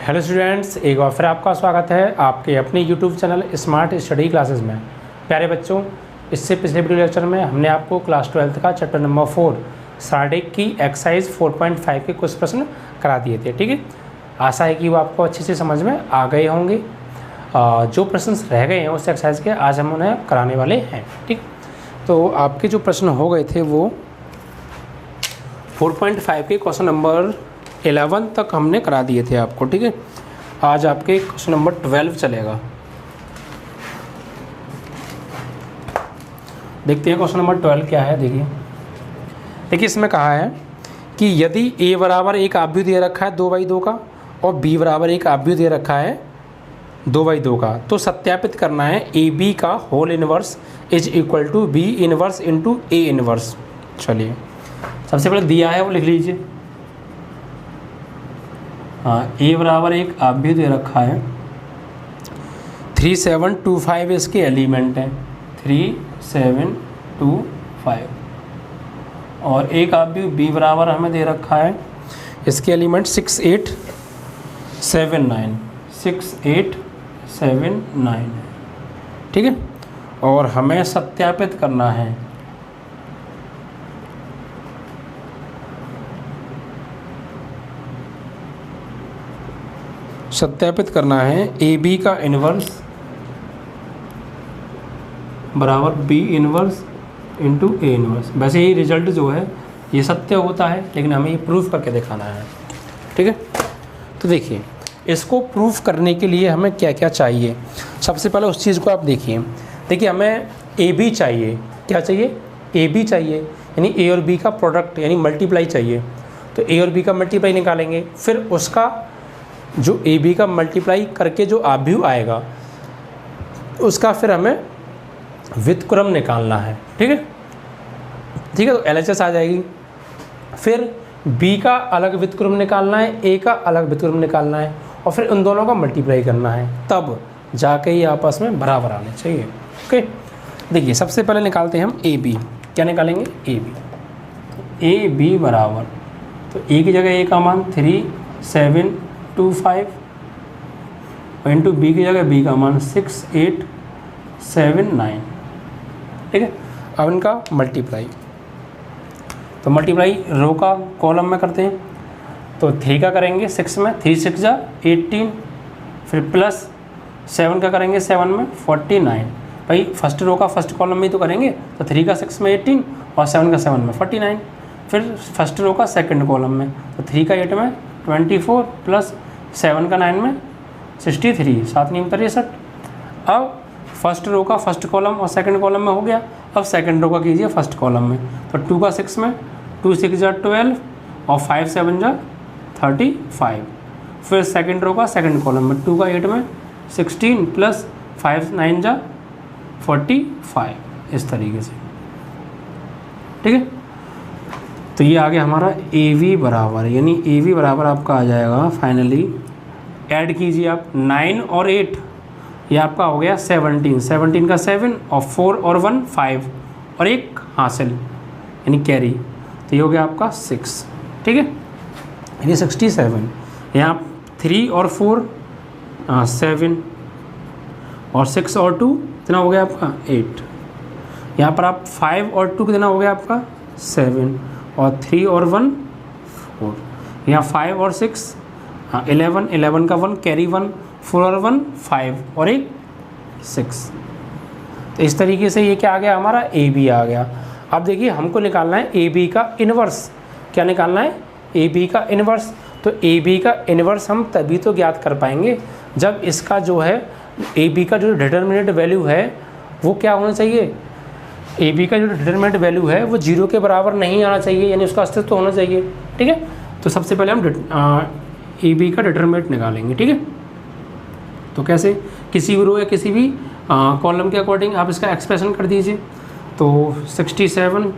Hello students, एक बार फिर आपका स्वागत है आपके अपने YouTube channel smart study classes में। प्यारे बच्चों, इससे पिछले वीडियो लेक्चर में हमने आपको क्लास 12 का चैप्टर नंबर 4 सार्डिक की एक्सरसाइज 4.5 के कुछ प्रश्न करा दिए थे। ठीक है, आशा है कि वो आपको अच्छे से समझ में आ गए होंगे। जो प्रश्न रह गए हैं उस एक्सरसाइज के आज हम उन्हें कराने वाले हैं। ठीक, तो आपके जो प्रश्न हो गए थे वो 4.5 के क्वेश्चन नंबर 11 तक हमने करा दिए थे आपको। ठीक है, आज आपके क्वेश्चन नंबर 12 चलेगा। देखते हैं क्वेश्चन नंबर 12 क्या है। देखिए इसमें कहा है कि यदि a बराबर एक आव्यूह दे रखा है 2/2 का और b बराबर एक आव्यूह दे रखा है 2/2 का, तो सत्यापित करना है AB का whole inverse is equal to B inverse into A inverse. चलिए सबसे पहले दिया है वो लिख लीजिए। हाँ, A बराबर एक आव्यूह दे रखा है 3725 इसके एलिमेंट हैं 3725 और एक आव्यूह B बराबर हमें दे रखा है इसके एलिमेंट 6879 ठीक है, और हमें सत्यापित करना है AB का इन्वर्स बराबर B inverse into A inverse. वैसे ही रिजल्ट जो है ये सत्य होता है, लेकिन हमें ये प्रूफ करके दिखाना है। ठीक है, तो देखिए इसको प्रूफ करने के लिए हमें क्या क्या चाहिए। सबसे पहले उस चीज़ को आप देखिए हमें AB चाहिए। क्या चाहिए? AB चाहिए, यानी A और B का प्रोडक्ट यानी मल्टीप्लाई चाहिए। तो A और B का मल्टीप्लाई निकालेंगे, फिर उसका जो AB का मल्टीप्लाई करके जो आव्यूह आएगा उसका फिर हमें व्युत्क्रम निकालना है। ठीक है, तो LHS आ जाएगी। फिर B का अलग व्युत्क्रम निकालना है, A का अलग व्युत्क्रम निकालना है, और फिर उन दोनों का मल्टीप्लाई करना है, तब जाके ये आपस में बराबर आने चाहिए। ओके, देखिए सबसे पहले निकालते हैं हम AB। क्या निकालेंगे? AB बराबर, तो A की जगह A का मान 3725 और इंटू B की जगह B का मान 6879। ठीक है, अब इनका मल्टीप्लाई, तो मल्टीप्लाई रो का कॉलम में करते हैं। तो 3 का करेंगे 6 में, 3 6 जा 18, फिर प्लस 7 का करेंगे 7 में 49। भाई फर्स्ट रो का फर्स्ट कॉलम में ही तो करेंगे, तो 3 का 6 में 18 और 7 का 7 में 49। फिर फर्स्ट रो का सेकंड कॉलम में, तो 3 का 8 में 24 प्लस 7 का 9 में 63, 7 9 63। अब फर्स्ट रो का फर्स्ट कॉलम और सेकंड कॉलम में हो गया। अब सेकंड रो का कीजिए फर्स्ट कॉलम में, तो 2 का 6 में 2 6 जा 12 और 5 7 जा 35। फिर सेकंड रो का सेकंड कॉलम में 2 का 8 में 16 प्लस 5 9 जा 45, इस तरीके से। ठीक है, तो ये आ गया हमारा AB बराबर, यानी AB बराबर आपका आ जाएगा फाइनली, ऐड कीजिए आप 9 और 8, ये आपका हो गया 17, 17 का 7 और 4 और 1 5 और एक हासिल यानी कैरी, तो ये हो गया आपका 6। ठीक है, यानी 67। यहाँ 3 और 4 7 और 6 और 2 कितना हो गया आपका 8। यहाँ पर आप 5 और 2 कितना हो गया आपका 7 और 3 और 1 4। यहाँ 5 और 6 11, 11 का 1 कैरी 1, 4 और 1 5 और एक 6। तो इस तरीके से ये क्या आ गया हमारा AB आ गया। अब देखिए हमको निकालना है AB का इन्वर्स। क्या निकालना है? AB का इन्वर्स। तो AB का इन्वर्स हम तभी तो ज्ञात कर पाएंगे जब इसका जो है AB का जो डिटर्मिनेंट वैल्यू है वो क्या होना चाहिए। AB का जो डिटर्मिनेंट वैल्यू है वो 0 के बराबर नहीं आना चाहिए, यानी उसका अस्तित्व तो होना चाहिए। ठीक है, तो सबसे पहले हम AB का डिटर्मिनेंट निकालेंगे। ठीक है, तो कैसे? किसी भी रो या किसी भी कॉलम के अकॉर्डिंग आप इसका एक्सप्रेशन कर दीजिए। तो 67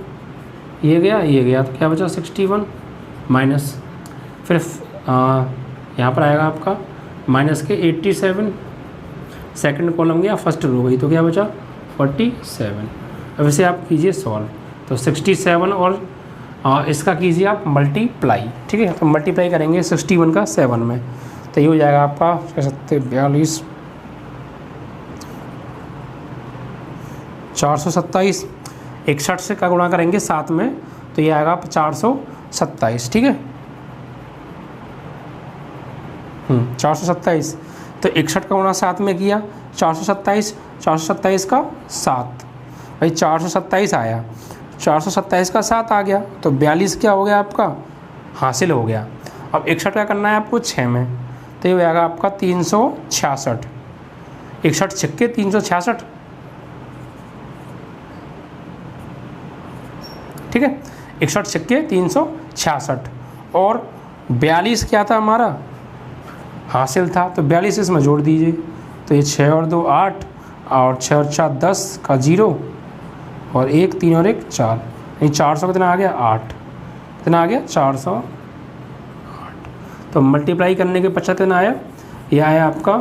ये गया, तो क्या बचा 61 माइनस, फिर यहाँ पर आएगा आपका माइनस के 87, सेकंड कॉलम गया फर्स्ट रो गई, तो क्या बचा 47। अब इसे आप कीजिए सॉल्व, तो 67 और इसका कीजिए आप मल्टीप्लाई। ठीक है, तो मल्टीप्लाई करेंगे 61 का 7 में, तो ये हो जाएगा आपका कह सकते 42 427, 61 से का गुणा करेंगे 7 में तो ये आएगा 427, ठीक है। 427, तो 61 का गुणा 7 में किया 427, 427 का 7, भाई 427 आया, 427 का 7 आ गया, तो 42 क्या हो गया आपका हासिल हो गया। अब 61 का करना है आपको 6 में, तो ये हो जाएगा आपका 366, 61 छक्के 366, ठीक है। 61 छक्के 366 और 42 क्या था हमारा हासिल था, तो 42 इसमें जोड़ दीजिए, तो ये 6 और 2 8 और 6 और 4 10 का 0 और 1 3 और 1 4, नहीं 400 कितना आ गया 8, कितना आ गया 408। तो मल्टीप्लाई करने के पश्चात कितना आया, ये आया आपका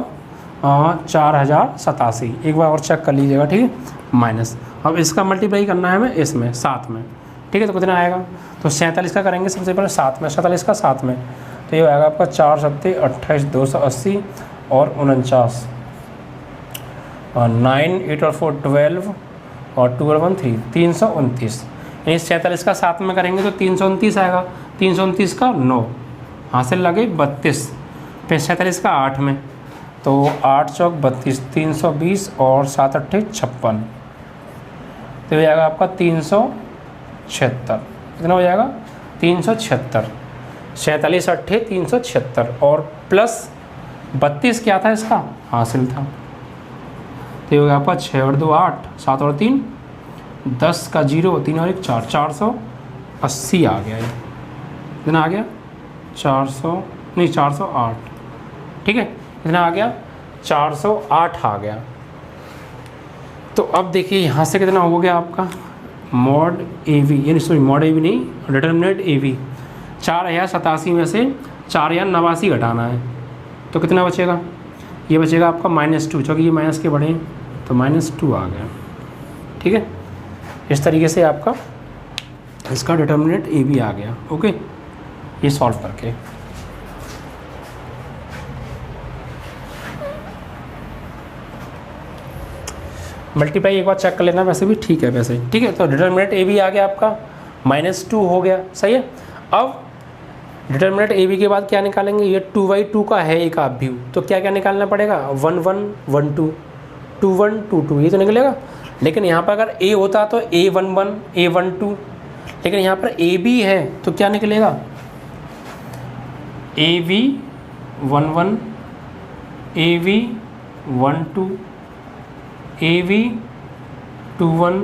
4087, एक बार और चेक कर लीजिएगा, ठीक है, माइनस। अब इसका मल्टीप्लाई करना है हमें इसमें 7 में, ठीक है, तो कितना आएगा, तो 47 का करेंगे सबसे पहले 7 में, 47 का 7 में, तो ये आएगा आपका 4 7 28 280 और 49 और 9 8 और 4 12 और 2 और 1 3 329, यानी 47 का 7 में करेंगे तो 329 आएगा, 329 का 9 हासिल लगे 32, फिर 47 का 8 में तो 8 चौक 32 320 और 7 8 56, तो ये आएगा आपका 376, कितना हो जाएगा 376, 47 8 376 और प्लस 32 क्या था इसका हासिल था, तो ये हो गया आपका 6 और 2 8 7 और 3 10 का 0 3 और 1 4 480 आ गया, ये कितना आ गया 408, ठीक है, कितना आ गया 408 आ गया। तो अब देखिए यहाँ से कितना हो गया आपका मॉड ए वी, यानी सॉरी मॉड ए वी नहीं, डिटर्मिनेंट ए वी, 4087 में से 4089 घटाना है, तो कितना बचेगा, ये बचेगा आपका -2, क्योंकि ये माइनस के बढ़े तो -2 आ गया, ठीक है। इस तरीके से आपका इसका डिटर्मिनेंट ए वी आ गया, ओके, ये सॉल्व करके। मल्टीप्लाई एक बार चेक कर लेना, वैसे भी ठीक है, वैसे ठीक है। तो डिटर्मिनेंट ए बी आ गया आपका -2 हो गया, सही है। अब डिटर्मिनेंट ए बी के बाद क्या निकालेंगे, ये 2/2 का है एक आप व्यू, तो क्या क्या निकालना पड़ेगा 1 1 1 2 2 1 2 2, ये तो निकलेगा। लेकिन यहाँ पर अगर ए होता तो A11 A12, लेकिन यहाँ पर ए बी है तो क्या निकलेगा AV11 AV12 AV21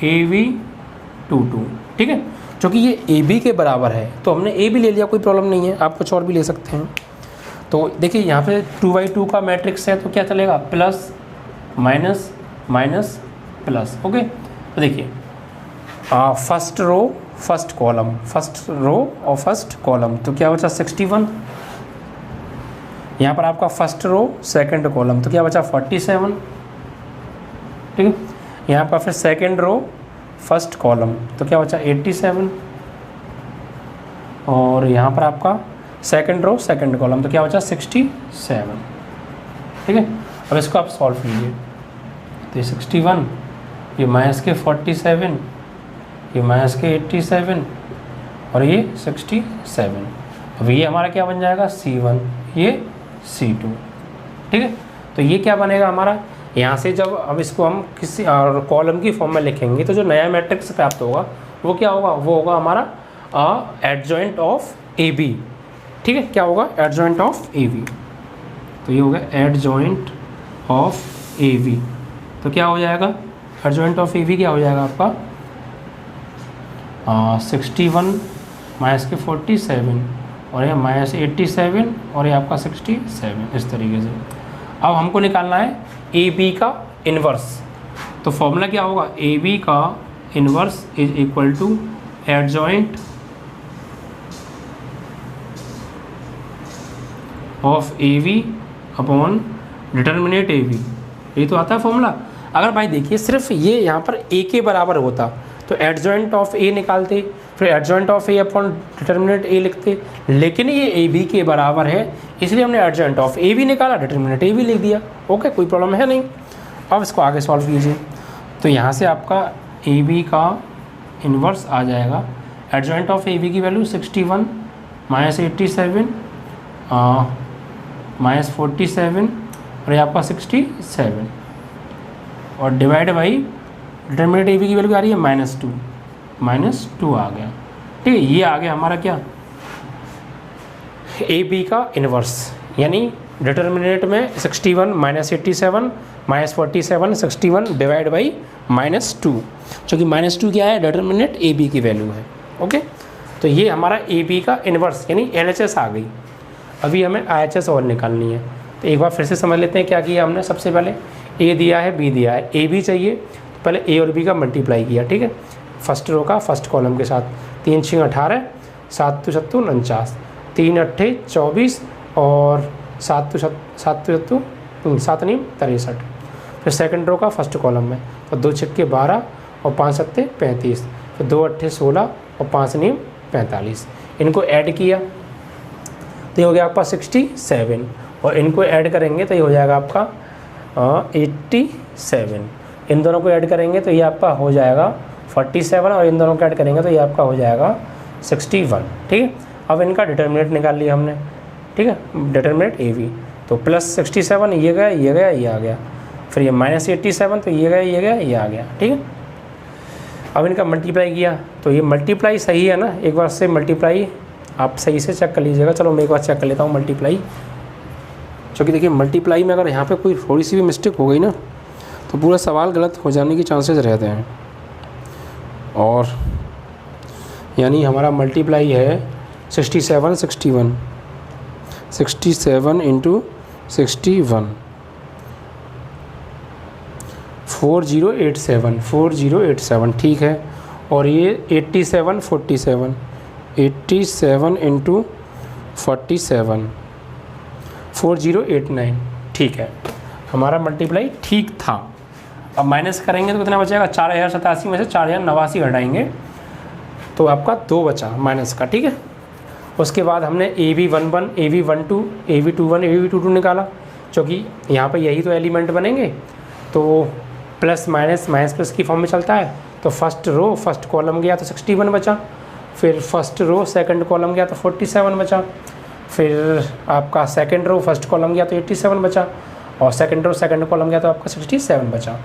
AV22, ठीक है। क्योंकि ये ए बी के बराबर है तो हमने ए बी ले लिया, कोई प्रॉब्लम नहीं है, आप कुछ और भी ले सकते हैं। तो देखिए यहाँ पे 2/2 का मैट्रिक्स है तो क्या चलेगा plus minus minus plus, okay. तो देखिए first row first column, first row और फर्स्ट कॉलम, तो क्या बचा 61। यहाँ पर आपका फर्स्ट रो सेकंड कॉलम, तो क्या बचा 47, ठीक है। यहाँ पर फिर सेकंड रो फर्स्ट कॉलम, तो क्या बचा 87, और यहाँ पर आपका सेकंड रो सेकंड कॉलम, तो क्या बचा 67, ठीक है। अब इसको आप सॉल्व कीजिए, तो ये 61, ये माइनस के 47, ये माइनस के 87 और ये 67। अब ये हमारा क्या बन जाएगा C1, ये C2, ठीक है। तो ये क्या बनेगा हमारा, यहाँ से जब अब इसको हम किसी कॉलम की फॉर्म में लिखेंगे तो जो नया मैट्रिक्स प्राप्त होगा वो क्या होगा, वो होगा हमारा एडजॉइंट ऑफ ए बी, ठीक है। क्या होगा एडजॉइंट ऑफ ए बी, तो ये होगा एडजॉइंट ऑफ ए बी, तो क्या हो जाएगा एडजॉइंट ऑफ ए बी क्या हो जाएगा आपका 61 माइनस के 47 और ये माइनस 87 और ये आपका 67, इस तरीके से। अब हमको निकालना है ए बी का इन्वर्स, तो फॉर्मूला क्या होगा, ए बी का inverse is equal to adjoint of A B upon determinant A B, ये तो आता है फॉर्मूला। अगर भाई देखिए सिर्फ ये यहाँ पर ए के बराबर होता तो एडजॉइंट ऑफ ए निकालते, फिर adjoint of A upon determinant A लिखते, लेकिन ये ए बी के बराबर है इसलिए हमने एडजॉइंट ऑफ ए भी निकाला, डिटर्मिनेंट ए भी लिख दिया। ओके, कोई प्रॉब्लम है नहीं। अब इसको आगे सॉल्व कीजिए। तो यहाँ से आपका ए बी का इन्वर्स आ जाएगा। एडजॉइंट ऑफ ए बी की वैल्यू 61 माइनस 87 माइनस 47 और ये आपका 67 और divide by determinant A B की वैल्यू आ रही है -2 आ गया। ठीक है, ये आ गया हमारा क्या, ए बी का इन्वर्स, यानी डिटर्मिनेंट में 61 माइनस 87 माइनस 47 61 डिवाइड बाई -2, क्योंकि -2 क्या है, डिटर्मिनेंट ए बी की वैल्यू है। ओके, तो ये हमारा ए बी का इन्वर्स यानी LHS आ गई। अभी हमें IHS और निकालनी है। तो एक बार फिर से समझ लेते हैं क्या किया हमने। सबसे पहले ए दिया है, बी दिया है, ए बी चाहिए, तो पहले ए और बी का मल्टीप्लाई किया। ठीक है, फर्स्ट रो का फर्स्ट कॉलम के साथ 3 6 18 7 7 49 3 8 24 और 7 7 7 9 63। फिर सेकंड रो का फर्स्ट कॉलम में तो 2 6 12 और 5 7 35, फिर 2 8 16 और 5 9 45। इनको ऐड किया तो ये हो गया आपका 67 और इनको ऐड करेंगे तो ये हो जाएगा आपका 87। इन दोनों को ऐड करेंगे तो ये आपका हो जाएगा 47 और इन दोनों को ऐड करेंगे तो ये आपका हो जाएगा 61। ठीक है, अब इनका डिटर्मिनेंट निकाल लिया हमने। ठीक है, डिटर्मिनेंट ए बी तो +67 ये गया ये गया ये आ गया, फिर ये -87 तो ये गया ये गया ये आ गया। ठीक है, अब इनका मल्टीप्लाई किया तो ये मल्टीप्लाई सही है ना, एक बार से मल्टीप्लाई आप सही से चेक कर लीजिएगा। चलो मैं एक बार चेक कर लेता हूँ मल्टीप्लाई, क्योंकि देखिए मल्टीप्लाई में अगर यहाँ पे कोई थोड़ी सी भी मिस्टेक हो गई ना तो पूरा सवाल गलत हो जाने की चांसेस रहते हैं। और यानी हमारा मल्टीप्लाई है 67 61 67 इंटू 61 4087 ठीक है। और ये 87 47 87 इंटू 47 4089 ठीक है, हमारा मल्टीप्लाई ठीक था। अब माइनस करेंगे तो कितना बचेगा, 4087 में से 4089 घटाएंगे तो आपका 2 बचा माइनस का। ठीक है, उसके बाद हमने AB11 AB12 AB21 AB22 निकाला, क्योंकि यहाँ पे यही तो एलिमेंट बनेंगे तो प्लस माइनस माइनस प्लस की फॉर्म में चलता है। तो फर्स्ट रो फर्स्ट कॉलम गया तो 61 बचा, फिर फर्स्ट रो सेकंड कॉलम गया तो 47 बचा, फिर आपका सेकंड रो फर्स्ट कॉलम गया तो 87 बचा और सेकंड रो सेकंड कॉलम गया तो आपका 67 बचा।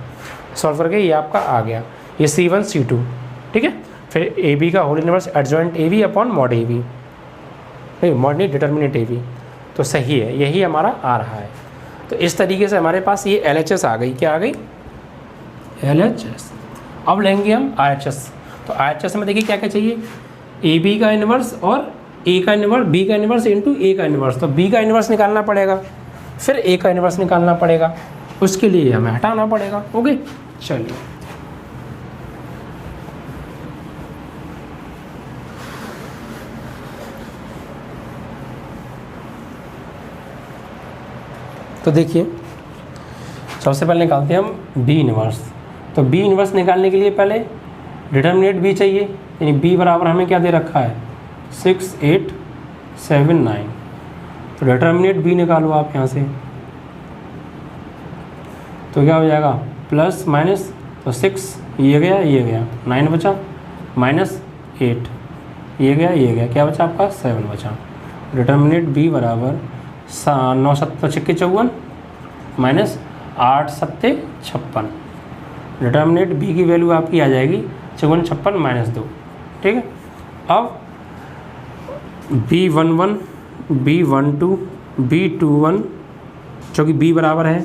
सॉल्व करके ये आपका आ गया, ये C1 C2। ठीक है, फिर ए बी का whole inverse adjoint A B upon mod A B, नहीं मॉड नहीं डिटर्मिनेंट ए बी, तो सही है, यही हमारा आ रहा है। तो इस तरीके से हमारे पास ये LHS आ गई। क्या आ गई, LHS। अब लेंगे हम RHS। तो RHS में देखिए क्या क्या चाहिए, ए बी का इन्वर्स और ए का इन्वर्स, बी का इन्वर्स इंटू ए का इन्वर्स। तो बी का इन्वर्स निकालना पड़ेगा, फिर ए का इन्वर्स निकालना पड़ेगा, उसके लिए हमें हटाना पड़ेगा। ओके, चलिए तो देखिए सबसे पहले निकालते हैं हम बी इन्वर्स। तो बी इन्वर्स निकालने के लिए पहले डिटर्मिनेंट बी चाहिए, यानी बी बराबर हमें क्या दे रखा है 6879। तो डिटर्मिनेंट बी निकालो आप यहाँ से, तो क्या हो जाएगा प्लस माइनस, तो 6 ये गया 9 बचा, -8 ये गया क्या बचा आपका 7 बचा। डिटर्मिनेंट बी बराबर 9 7 54 माइनस 8 7 56। डिटर्मिनेंट बी की वैल्यू आपकी आ जाएगी 54 56 -2। ठीक है, अब B11 B12 B21, क्योंकि B बराबर है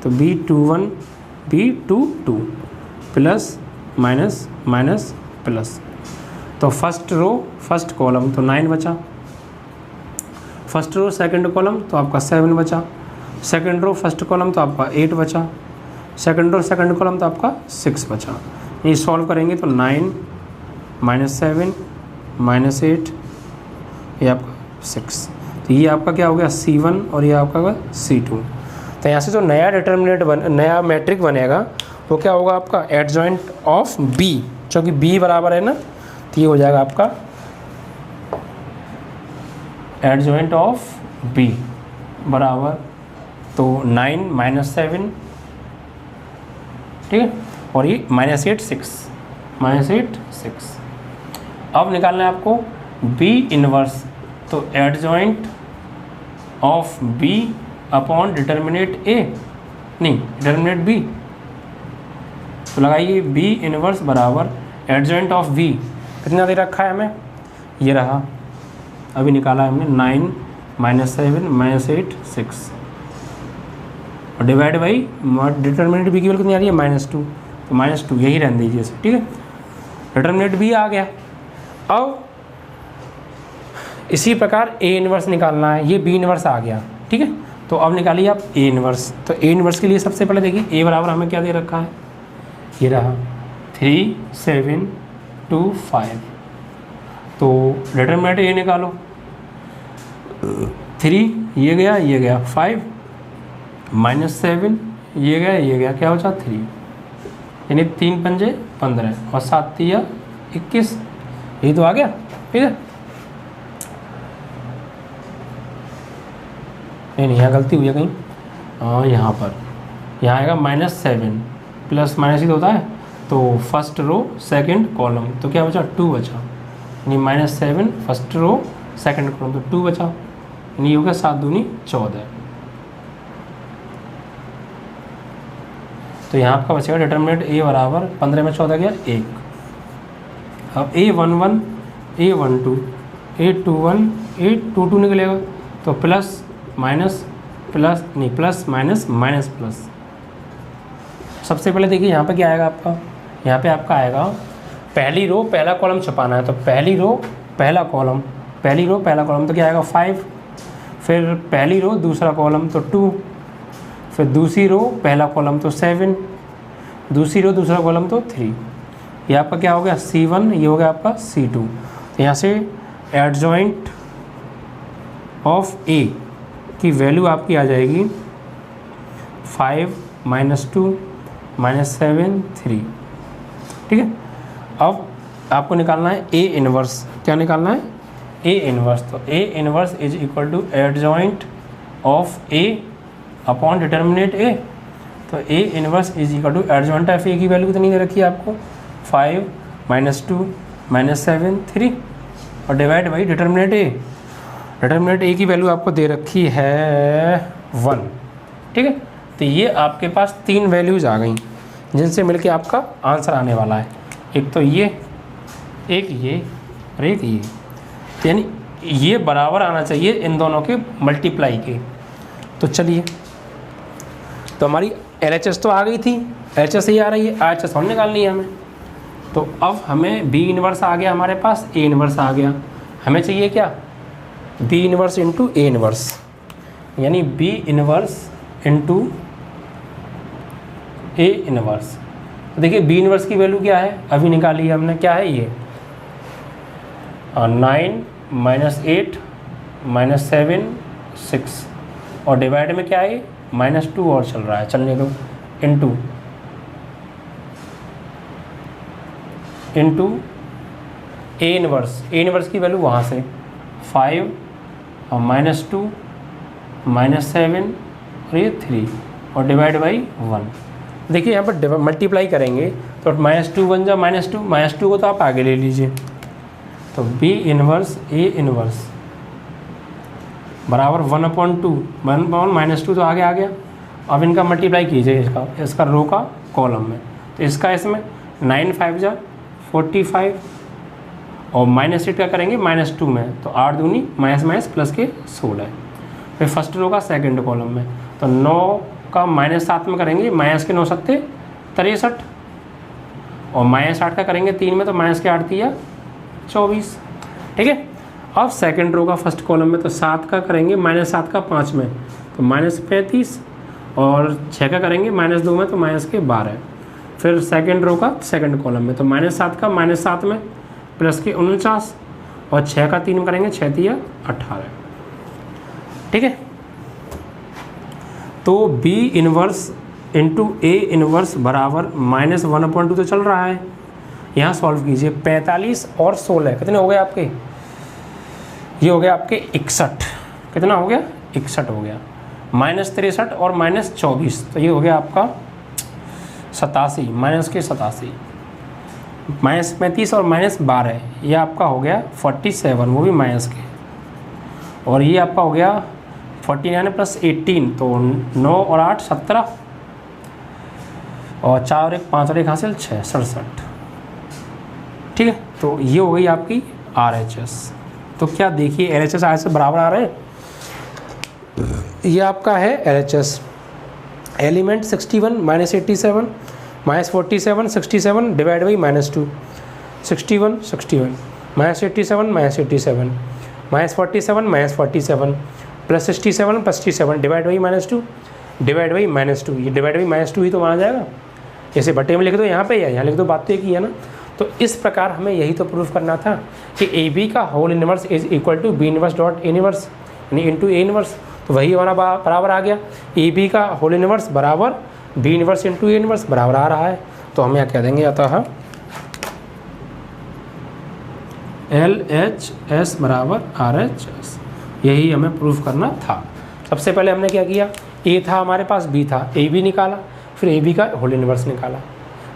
तो B21 B22 plus minus minus plus. तो फर्स्ट रो फर्स्ट कॉलम तो 9 बचा, फर्स्ट रो सेकंड कॉलम तो आपका 7 बचा, सेकंड रो फर्स्ट कॉलम तो आपका 8 बचा, सेकंड रो सेकंड कॉलम तो आपका 6 बचा। ये सॉल्व करेंगे तो 9 -7 -8 ये आपका 6, तो ये आपका क्या हो गया C1 और ये आपका C2। तो यहाँ से जो नया डिटर्मिनेंट नया मैट्रिक बनेगा वो क्या होगा आपका एडजॉइंट ऑफ B, क्योंकि B बराबर है ना, तो ये हो जाएगा आपका एडजॉइंट ऑफ बी बराबर तो 9 माइनस 7, ठीक है, और ये -8 6। अब निकालना है आपको बी इनवर्स, तो adjoint of B upon determinant A, नहीं डिटर्मिनेट बी, तो लगाइए बी इनवर्स बराबर एडजॉइंट ऑफ बी, कितना दे रखा है हमें, ये रहा, अभी निकाला है हमने 9 माइनस 7 -8 6 और डिवाइड बाई डिटर्मिनेट बी की वैल्यू कितनी आ रही है -2, तो -2 यही रहने दीजिए इसे, ठीक है। डिटर्मिनेट बी आ गया। अब इसी प्रकार ए इनवर्स निकालना है, ये बी इनवर्स आ गया, ठीक है। तो अब निकालिए आप ए इनवर्स, तो ए इनवर्स के लिए सबसे पहले देखिए ए बराबर हमें क्या दे रखा है, ये रहा 3 7 2 5, तो डिटर्मिनेंट ए निकालो, 3 ये गया 5 -7 ये गया, क्या बचा 3, यानी 3 पंजे 15 और 7 तिया 21, यही तो आ गया, ठीक है। नहीं यहाँ गलती हुई है कहीं, यहाँ पर यहाँ आएगा -7 प्लस माइनस ही तो होता है, तो फर्स्ट रो सेकंड कॉलम, तो क्या बचा 2 बचा, यानी -7 फर्स्ट रो सेकंड कॉलम, तो 2 बचा, यानी ये हो गया 7 दूनी 14। तो यहाँ आपका बचेगा डिटर्मिनेंट ए बराबर 15 में 14 गया 1। अब A11 A12 A21 A22 निकलेगा, तो प्लस माइनस प्लस नहीं प्लस माइनस माइनस प्लस। सबसे पहले देखिए यहाँ पे क्या आएगा आपका, यहाँ पे आपका आएगा पहली रो पहला कॉलम छुपाना है, तो पहली रो पहला कॉलम, पहली रो पहला कॉलम तो क्या आएगा 5, फिर पहली रो दूसरा कॉलम तो 2, फिर दूसरी रो पहला कॉलम तो 7, दूसरी रो दूसरा कॉलम तो 3। ये आपका क्या हो गया C1, ये हो गया आपका C2। तो यहाँ से एडजॉइंट ऑफ A की वैल्यू आपकी आ जाएगी 5 -2 -7 3, ठीक है। अब आपको निकालना है A इनवर्स, क्या निकालना है A इनवर्स, तो A inverse is equal to adjoint of A upon determinant A, तो A inverse is equal to adjoint of A की वैल्यू कितनी दे रखी है आपको 5 -2 -7 3 और divide by determinant A, determinant A की वैल्यू आपको दे रखी है 1, ठीक है। तो ये आपके पास 3 वैल्यूज़ आ गई जिनसे मिलके आपका आंसर आने वाला है, एक तो ये, एक ये और एक ये, तो यानी ये बराबर आना चाहिए इन दोनों के मल्टीप्लाई के। तो चलिए, तो हमारी LHS तो आ गई थी, LHS ही आ रही है, RHS और निकालनी है हमें। तो अब हमें B इनवर्स आ गया हमारे पास, A इनवर्स आ गया, हमें चाहिए क्या B inverse into A inverse, यानी B inverse into A inverse. देखिए B इनवर्स की वैल्यू क्या है, अभी निकाली है हमने, क्या है ये 9 -8 -7 6 और डिवाइड में क्या है -2 और चल रहा है, चलने दो, इंटू A इनवर्स की वैल्यू वहाँ से 5 और -2 -7 और ये 3 और डिवाइड बाई 1। देखिए यहाँ पर मल्टीप्लाई करेंगे तो -2 बन जाए -2 को तो आप आगे ले लीजिए, तो B इनवर्स A इनवर्स बराबर 1/2 -2 तो आगे आ गया। अब इनका मल्टीप्लाई कीजिए इसका रो का कॉलम में, तो इसका इसमें 9 5 जा 45 और -8 का करेंगे -2 में, तो 8 दूनी माइनस प्लस के 16। फिर फर्स्ट रो का सेकंड कॉलम में, तो 9 का -7 में करेंगे, माइनस के 9 7 63 और -8 का करेंगे 3 में, तो माइनस के 8 दिया 24, ठीक है। अब सेकंड रो का फर्स्ट कॉलम में, तो 7 का करेंगे -7 का 5 में, तो -35 और 6 का करेंगे -2 में, तो -12। फिर सेकंड रो का सेकंड कॉलम में, तो -7 का -7 में प्लस के 49 और 6 का 3 में करेंगे 6 तिया 18, ठीक है। तो B inverse into A inverse बराबर -1/2 तो चल रहा है, यहाँ सॉल्व कीजिए। 45 और 16 कितने हो गए आपके, ये हो गया आपके 61, कितना हो गया 61 हो गया। -63 और -24 तो ये हो गया आपका 87, -87, -35 और -12 ये आपका हो गया 47, वो भी माइनस के। और ये आपका हो गया 49 + 18 तो 9 और 8 17 और 4 और 1 5 और 1 हासिल 6 67। ठीक है, तो ये हो गई आपकी RHS। तो क्या देखिए LHS RHS से बराबर आ रहे हैं। ये आपका है LHS element 61 -87 -47 67 divide by -2 61 61 -87 -87 -47 -47 +67 +67 divide by -2 divide by -2। ये डिवाइड बाई -2 ही तो माना जाएगा। जैसे बटे में लिख दो यहाँ पे या यहाँ लिख दो, बात तो एक ही है ना। तो इस प्रकार हमें यही तो प्रूफ करना था कि AB का whole inverse is equal to B inverse dot A inverse यानी इंटू A इनवर्स। तो वही हमारा बराबर आ गया, AB का होल इनवर्स बराबर B inverse into A inverse बराबर आ रहा है। तो हम यहाँ कह देंगे अतः LHS बराबर RHS, यही हमें प्रूफ करना था। सबसे पहले हमने क्या किया, A था हमारे पास, B था, AB निकाला, फिर AB का होल इनवर्स निकाला।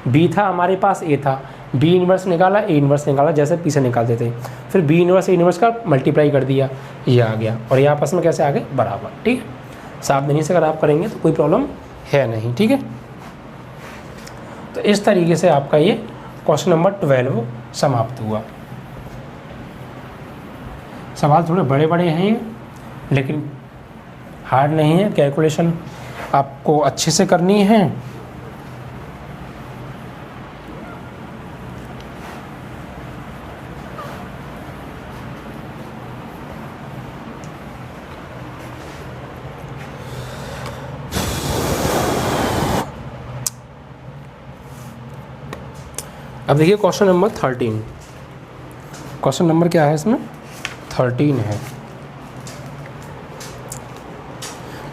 B था हमारे पास, A था, B इनवर्स निकाला, A इनवर्स निकाला, जैसे P से निकालते थे। फिर B इनवर्स A इनवर्स का मल्टीप्लाई कर दिया, ये आ गया। और ये आपस में कैसे आ गए, बराबर। ठीक है, सावधानी से अगर आप करेंगे तो कोई प्रॉब्लम है नहीं। ठीक है, तो इस तरीके से आपका ये क्वेश्चन नंबर 12 समाप्त हुआ। सवाल थोड़े बड़े बड़े हैं लेकिन हार्ड नहीं है, कैलकुलेशन आपको अच्छे से करनी है। अब देखिए क्वेश्चन नंबर 13, क्वेश्चन नंबर क्या है इसमें, 13 है।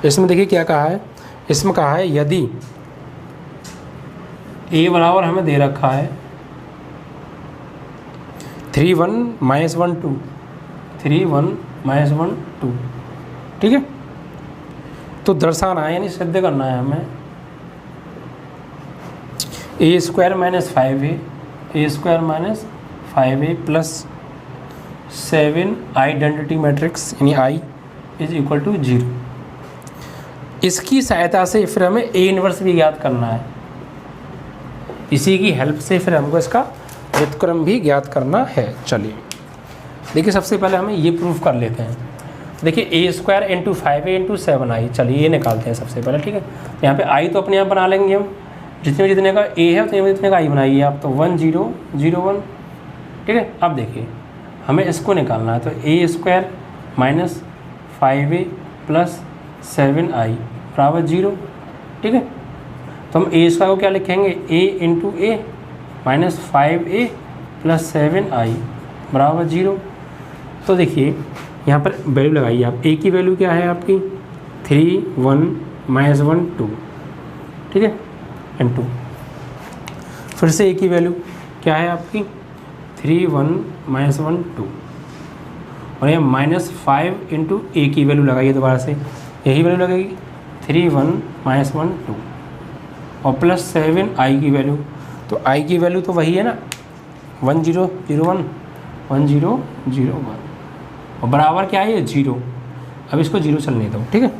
इसमें देखिए क्या कहा है, इसमें कहा है यदि A बराबर हमें दे रखा है 3 1 -1 2 3 1 -1 2, ठीक है। तो दर्शाना है यानी सिद्ध करना है हमें A² - 5A A² - 5A plus 7 identity matrix यानी I इज इक्वल टू 0। इसकी सहायता से फिर हमें A इनवर्स भी ज्ञात करना है। इसी की हेल्प से फिर हमको इसका व्युत्क्रम भी ज्ञात करना है। चलिए देखिए, सबसे पहले हमें ये प्रूफ कर लेते हैं। देखिए A² × 5A × 7I, चलिए ये निकालते हैं सबसे पहले। ठीक है, यहाँ पे I तो अपने आप बना लेंगे हम, जितने का A है उतने का I बनाइए आप। तो 1 0 0 1, ठीक है। अब देखिए हमें इसको निकालना है, तो A² - 5A प्लस 7I बराबर 0, ठीक है। तो हम A² को क्या लिखेंगे, A × A - 5A plus 7I बराबर 0। तो देखिए यहाँ पर वैल्यू लगाइए आप। A की वैल्यू क्या है आपकी 3 1 -1 2, ठीक है, इंटू फिर से A की वैल्यू क्या है आपकी 3 1 -1 2 और ये -5 इंटू A की वैल्यू लगाइए दोबारा से, यही वैल्यू लगेगी 3 1 -1 2 और प्लस 7I की वैल्यू। तो I की वैल्यू तो वही है ना 1 0 0 1 1 0 0 1 और बराबर क्या है ये 0। अब इसको 0 चलने दो, ठीक है।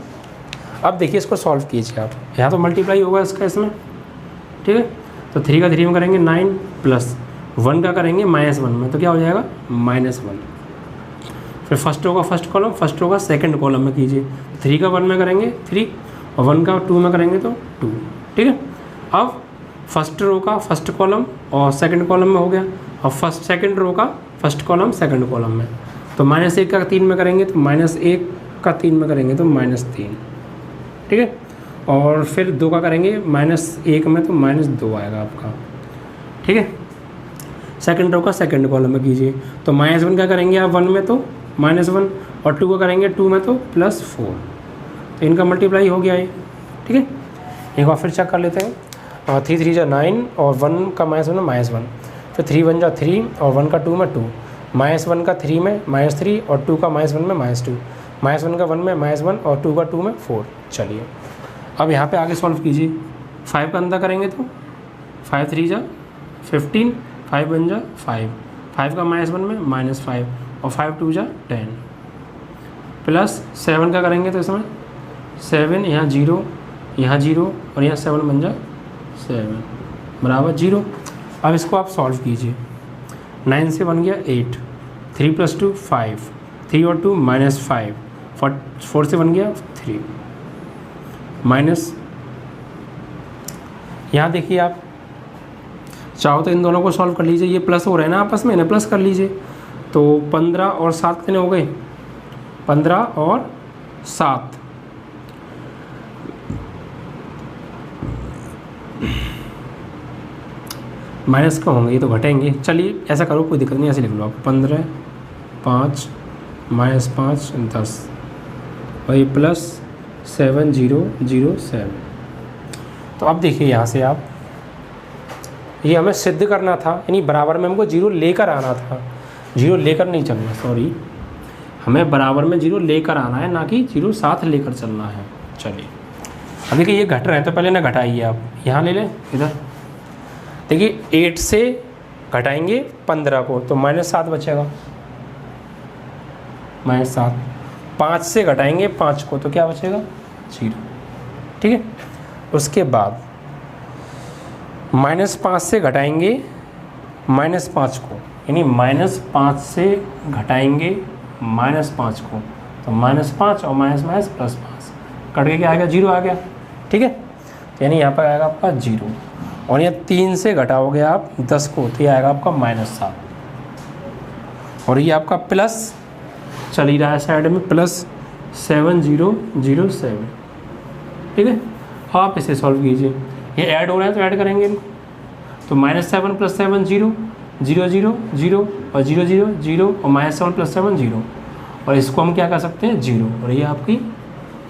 अब देखिए इसको सॉल्व कीजिए आप, यहाँ तो मल्टीप्लाई होगा इसका इसमें, ठीक है। तो 3 का 3 में करेंगे 9 प्लस 1 का करेंगे -1 में, तो क्या हो जाएगा -1। फिर फर्स्ट रो का फर्स्ट कॉलम, फर्स्ट रो का सेकंड कॉलम में कीजिए। 3 का 1 में करेंगे 3 और 1 का 2 में करेंगे तो 2, ठीक है। अब फर्स्ट रो का फर्स्ट कॉलम और सेकंड कॉलम में हो गया, और फर्स्ट सेकंड रो का फर्स्ट कॉलम सेकंड कॉलम में। तो -1 का 3 में करेंगे तो -1 का 3 में करेंगे तो -3, ठीक है। और फिर 2 का करेंगे -1 में तो -2 आएगा आपका, ठीक है। सेकंड रो का सेकंड कॉलम में कीजिए, तो -1 का करेंगे आप 1 में तो -1 और 2 का करेंगे 2 में तो +4। तो इनका मल्टीप्लाई हो गया ये, ठीक है। एक बार फिर चेक कर लेते हैं। 3 3 9 और 1 का -1 -1, फिर 3 1 जा 3 और 1 का 2 में 2, -1 का 3 में -3 और 2 का -1 में -2, -1 का 1 में -1 और 2 का 2 में 4। चलिए अब यहाँ पे आगे सॉल्व कीजिए। 5 का अंदर करेंगे तो 5 3 जा 15, 5 1 जा 5, 5 का -1 में -5 और 5 2 जा 10, प्लस 7 का करेंगे तो इसमें 7 यहाँ 0 यहाँ 0 और यहाँ 7 बन जा 7 बराबर 0। अब इसको आप सॉल्व कीजिए। 9 से बन गया 8, 3 + 2 5, 3 और 2 -5, 4 से बन गया 3 माइनस। यहाँ देखिए आप चाहो तो इन दोनों को सॉल्व कर लीजिए, ये प्लस हो रहे हैं ना आपस में, इन्हें प्लस कर लीजिए। तो 15 और 7 कितने हो गए? 15 और 7 माइनस का होंगे, ये तो घटेंगे। चलिए ऐसा करो, कोई दिक्कत नहीं, ऐसे लिख लो आप। 15 5 -5 10 वही प्लस 7 0 0 7। तो अब देखिए यहाँ से आप, ये हमें सिद्ध करना था, यानी बराबर में हमको 0 लेकर आना था। 0 लेकर नहीं चलना, सॉरी, हमें बराबर में 0 लेकर आना है, ना कि 0 साथ लेकर चलना है। चलिए अब देखिए ये घट रहे हैं तो पहले ना घटाइए आप, यहाँ ले लें इधर। देखिए 8 से घटाएंगे 15 को तो -7 बचेगा, -7। 5 से घटाएंगे 5 को तो क्या बचेगा? 0। ठीक है, उसके बाद -5 से घटाएंगे -5 को, यानी -5 से घटाएंगे -5 को तो -5 और माइनस +5 कट के क्या आएगा? 0 आ गया। ठीक है, यानी यहाँ पर आएगा आपका 0। और यहाँ 3 से घटाओगे आप 10 को तो ये आएगा आपका -7। और ये आपका प्लस चल ही रहा है साइड में, प्लस 7 0 0 7। ठीक है, आप इसे सॉल्व कीजिए। ये ऐड हो रहा है तो ऐड करेंगे इनको, तो -7 + 7 0 0 0 0 और 0 0 0 और -7 + 7 0, और इसको हम क्या कर सकते हैं? 0। और ये आपकी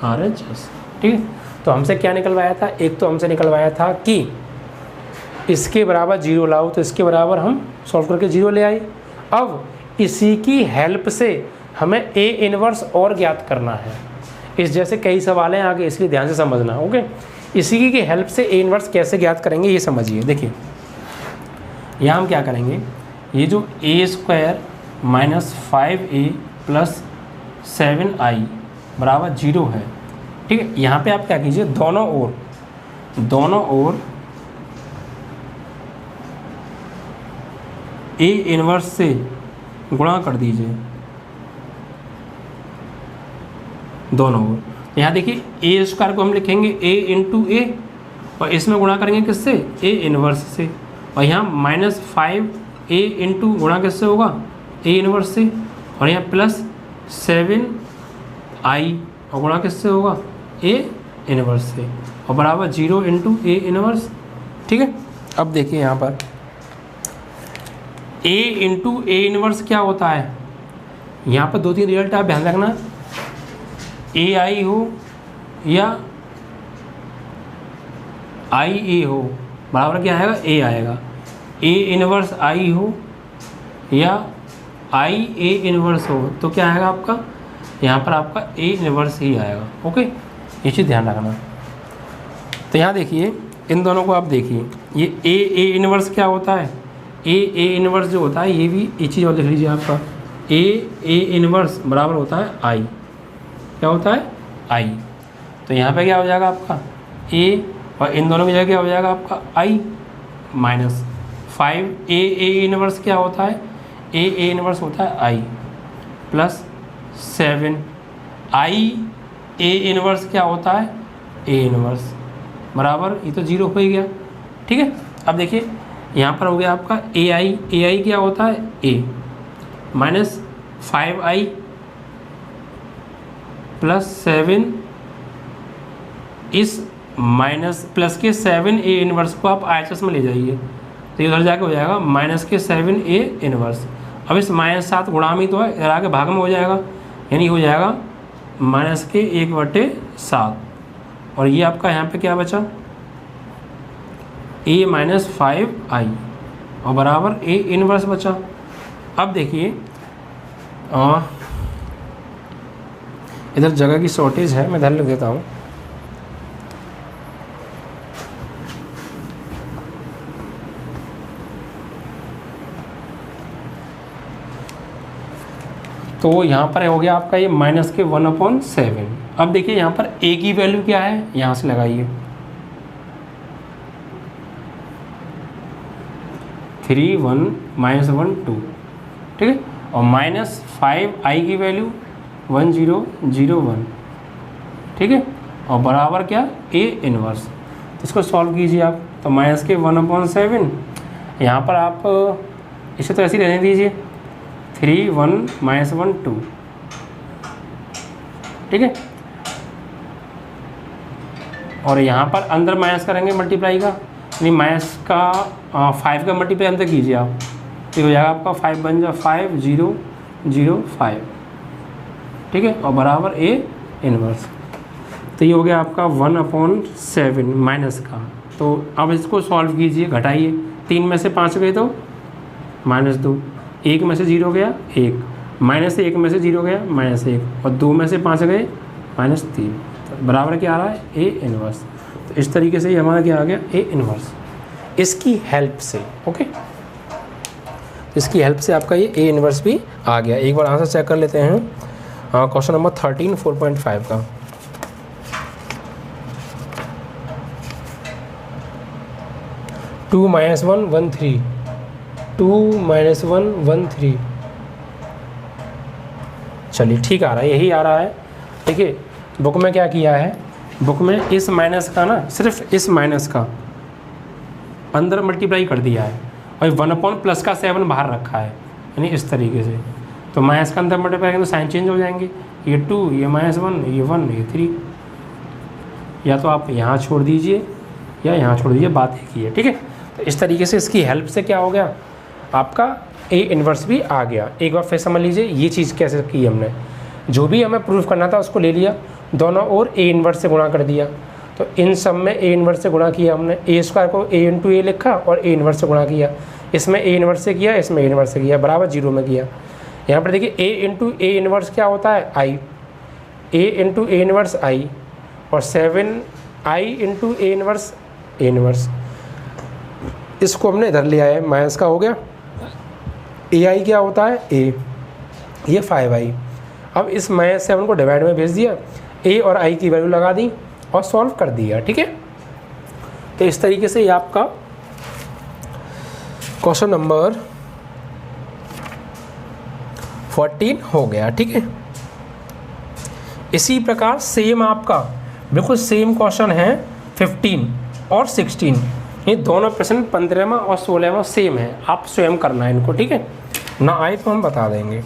RHS। ठीक है, तो हमसे क्या निकलवाया था? एक तो हमसे निकलवाया था कि इसके बराबर 0 लाओ, तो इसके बराबर हम सॉल्व करके 0 ले आए। अब इसी की हेल्प से हमें A इन्वर्स और ज्ञात करना है। इस जैसे कई सवाल हैं आगे, इसलिए ध्यान से समझना। ओके, इसी की हेल्प से A इन्वर्स कैसे ज्ञात करेंगे ये समझिए। देखिए यहाँ हम क्या करेंगे, ये जो A² - 5A + 7I बराबर 0 है। ठीक है, यहाँ पे आप क्या कीजिए, दोनों ओर A इन्वर्स से गुणा कर दीजिए, दोनों ओर। यहाँ देखिए A² को हम लिखेंगे A × A और इसमें गुणा करेंगे किससे? A इन्वर्स से। और यहाँ -5A × गुणा किससे होगा? A इन्वर्स से। और यहाँ +7I और गुणा किससे होगा? A इन्वर्स से। और बराबर 0 × A इन्वर्स। ठीक है, अब देखिए यहाँ पर A × A इन्वर्स क्या होता है? यहाँ पर 2-3 रिजल्ट आप ध्यान रखना, AI हो या IA हो, बराबर क्या आएगा? A आएगा। A इन्वर्स I हो या IA इन्वर्स हो तो क्या आएगा आपका? यहाँ पर आपका A इन्वर्स ही आएगा। ओके, ये चीज़ ध्यान रखना। तो यहाँ देखिए इन दोनों को आप देखिए, ये A इन्वर्स क्या होता है? A इन्वर्स जो होता है, ये भी ये चीज़ और लिख लीजिए आपका, A इन्वर्स बराबर होता है I। क्या होता है? I। तो यहाँ पे क्या हो जाएगा आपका? A, और इन दोनों की जगह क्या हो जाएगा आपका? I - 5A इन्वर्स क्या होता है? A इन्वर्स होता है I + 7I इन्वर्स क्या होता है? A इन्वर्स बराबर, ये तो 0 हो ही गया। ठीक है, अब देखिए यहाँ पर हो गया आपका AI क्या होता है? A - 5I + 7, इस माइनस प्लस के 7A इन्वर्स को आप RHS में ले जाइए तो इधर जाके हो जाएगा -7A इन्वर्स। अब इस -7 गुणा में तो है, इधर आके भाग में हो जाएगा, यानी हो जाएगा -1/7। और ये आपका यहाँ पे क्या बचा? A - 5I और बराबर ए इनवर्स बचा। अब देखिए इधर जगह की शॉर्टेज है, मैं इधर लिख देता हूँ। तो यहाँ पर हो गया आपका ये माइनस के 1/7। अब देखिए यहाँ पर ए की वैल्यू क्या है, यहाँ से लगाइए 3 1 -1 2, ठीक है। और -5 आई की वैल्यू 1 0 0 1, ठीक है। और बराबर क्या ए इनवर्स। तो इसको सॉल्व कीजिए आप। तो माइनस के 1/7, यहाँ पर आप इसे तो ऐसे ही रहने दीजिए 3 1 -1 2, ठीक है। और यहाँ पर अंदर माइनस करेंगे मल्टीप्लाई का, यानी माइनस का 5 का मल्टीप्लाई अंदर कीजिए आप, तो हो जाएगा आपका 5 बन जाए 5 0 0 5, ठीक है। और बराबर ए इनवर्स। तो ये हो गया आपका 1/7 माइनस का। तो अब इसको सॉल्व कीजिए, घटाइए। 3 में से 5 गए तो -2, 1 में से 0 गया 1, -1 में से 0 गया -1, और 2 में से 5 गए -3, तो बराबर क्या आ रहा है ए इनवर्स। तो इस तरीके से ये हमारा क्या आ गया ए इनवर्स, इसकी हेल्प से। ओके, इसकी हेल्प से आपका ये ए इनवर्स भी आ गया। एक बार आंसर चेक कर लेते हैं। क्वेश्चन नंबर 13 4.5 का। टू -1 1 3, 2 -1 1 3। चलिए ठीक आ रहा है, यही आ रहा है। देखिए बुक में क्या किया है, बुक में इस माइनस का ना, सिर्फ इस माइनस का अंदर मल्टीप्लाई कर दिया है, और 1/+7 बाहर रखा है, यानी इस तरीके से। तो माइनस का अंदर मल्टीप्लाई करेंगे तो साइन चेंज हो जाएंगे, ये 2 ये -1 ये 1 ये 3। या तो आप यहाँ छोड़ दीजिए या यहाँ छोड़ दीजिए, बात एक ही है, ठीक है। तो इस तरीके से इसकी हेल्प से क्या हो गया, आपका ए इनवर्स भी आ गया। एक बार फिर समझ लीजिए ये चीज़ कैसे की हमने। जो भी हमें प्रूफ करना था उसको ले लिया, दोनों ओर ए इनवर्स से गुणा कर दिया। तो इन सब में ए इनवर्स से गुणा किया हमने, ए स्क्वायर को ए इंटू ए लिखा और ए इनवर्स से गुणा किया। इसमें ए इनवर्स से किया, इसमें ए इनवर्स से किया, बराबर 0 में किया। यहाँ पर देखिए ए इंटू ए इनवर्स क्या होता है आई, ए इंटू ए इनवर्स आई, और 7 I into A inverse A inverse. इसको हमने इधर ले आए, माइनस का हो गया। ए आई क्या होता है ए, ये 5i। अब इस -7 को डिवाइड में भेज दिया, ए और आई की वैल्यू लगा दी और सॉल्व कर दिया, ठीक है। तो इस तरीके से ये आपका क्वेश्चन नंबर 14 हो गया, ठीक है। इसी प्रकार सेम आपका बिल्कुल सेम क्वेश्चन है 15 और 16। ये दोनों प्रश्न 15वां और 16वां सेम है, आप स्वयं करना है इनको, ठीक है। ना आए तो हम बता देंगे।